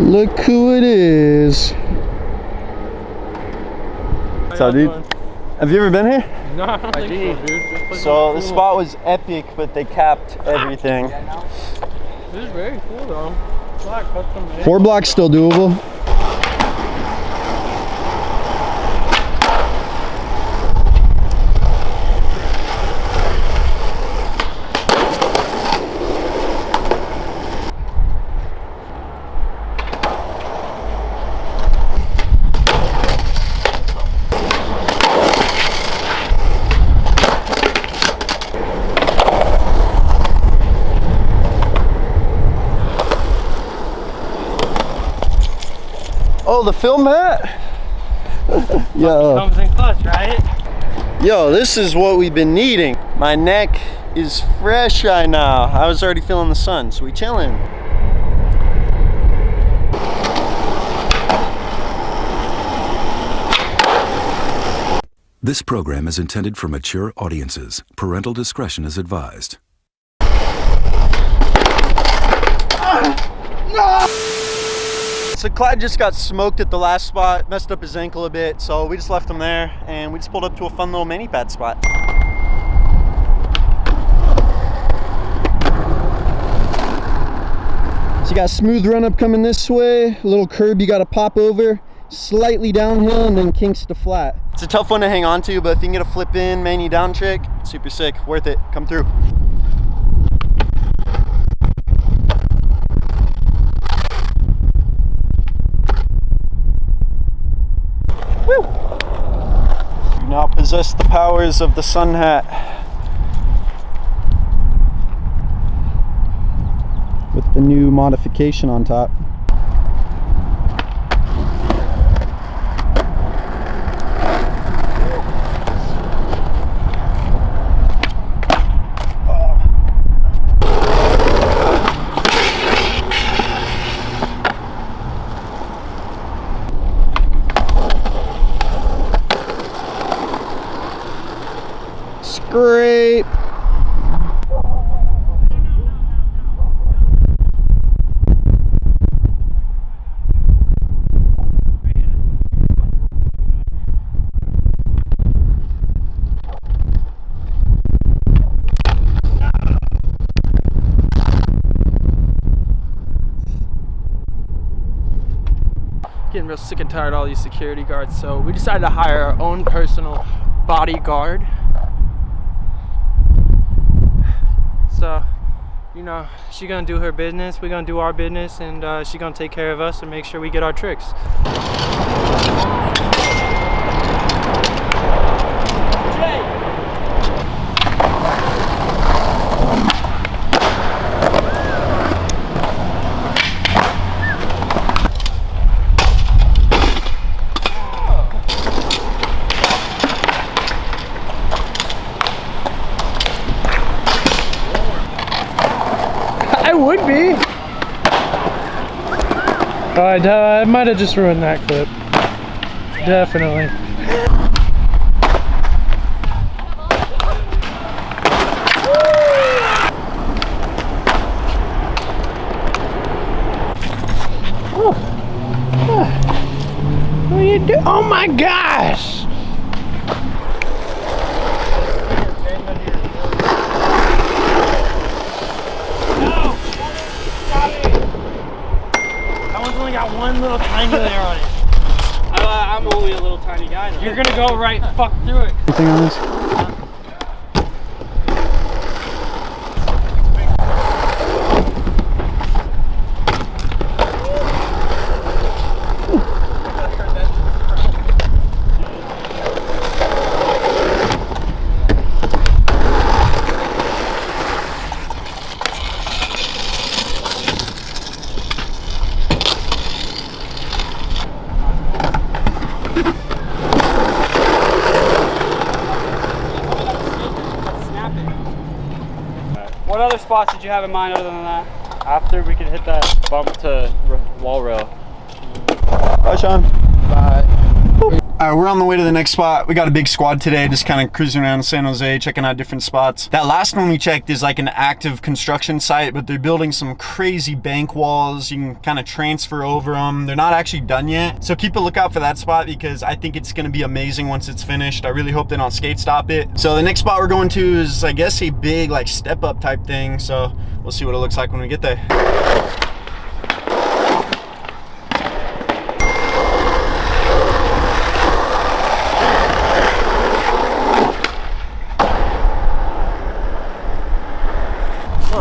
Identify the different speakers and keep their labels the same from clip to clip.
Speaker 1: Look who it is. What's up, dude? Have you ever been here?
Speaker 2: No, I don't think so, dude.
Speaker 1: So the spot was epic, but they capped everything.
Speaker 2: This is very cool though. Black, custom made.
Speaker 1: 4 blocks still doable. Oh, the film mat? Yo.
Speaker 2: Comes in clutch, right?
Speaker 1: Yo, this is what we've been needing. My neck is fresh right now. I was already feeling the sun, so we chilling.
Speaker 3: This program is intended for mature audiences. Parental discretion is advised.
Speaker 1: No! So Clyde just got smoked at the last spot, messed up his ankle a bit, so we just left him there and we just pulled up to a fun little mani pad spot. So you got a smooth run up coming this way, a little curb you got to pop over, slightly downhill, and then kinks to flat. It's a tough one to hang on to, but if you can get a flip in, mani down trick, super sick, worth it, come through. Woo! You now possess the powers of the sun hat. With the new modification on top. Scrape.
Speaker 2: Getting real sick and tired of all these security guards, so we decided to hire our own personal bodyguard. So, you know, she's gonna do her business, we're gonna do our business, and she's gonna take care of us and make sure we get our tricks. I would be. I might have just ruined that clip. Definitely. What are you doing? Oh my gosh! Got one little tiny layer on it. I'm only a little tiny guy though. You're gonna go right fuck through it.
Speaker 1: Anything on this?
Speaker 4: What other spots did you have in mind other than that? After we could hit that bump to wall rail.
Speaker 1: Bye, Sean.
Speaker 4: Bye.
Speaker 1: All right, we're on the way to the next spot. We got a big squad today, just kind of cruising around San Jose, checking out different spots. That last one we checked is like an active construction site, but they're building some crazy bank walls. You can kind of transfer over them. They're not actually done yet. So keep a lookout for that spot because I think it's gonna be amazing once it's finished. I really hope they don't skate stop it. So the next spot we're going to is, I guess, a big like step up type thing. So we'll see what it looks like when we get there.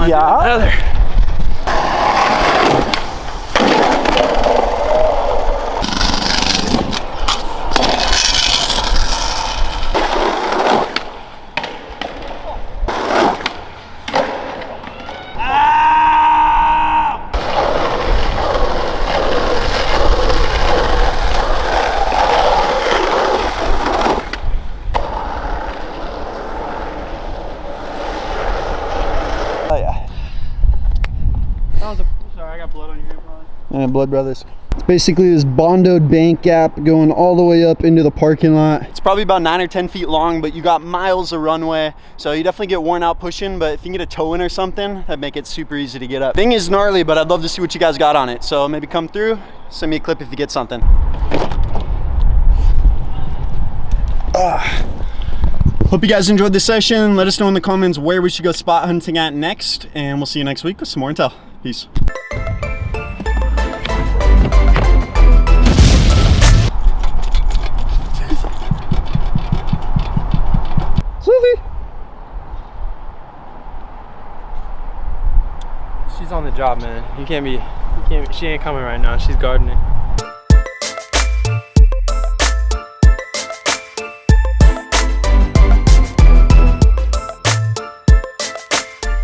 Speaker 1: Yeah.
Speaker 2: Another.
Speaker 4: Sorry, I got blood on your hair, probably.
Speaker 1: And Blood Brothers. It's basically this bondoed bank gap going all the way up into the parking lot. It's probably about 9 or 10 feet long, but you got miles of runway, so you definitely get worn out pushing, but if you can get a tow in or something, that'd make it super easy to get up. Thing is gnarly, but I'd love to see what you guys got on it, so maybe come through, send me a clip if you get something. Hope you guys enjoyed this session. Let us know in the comments where we should go spot hunting at next, and we'll see you next week with some more intel. Peace. Sophie!
Speaker 2: She's on the job, man. She ain't coming right now. She's gardening.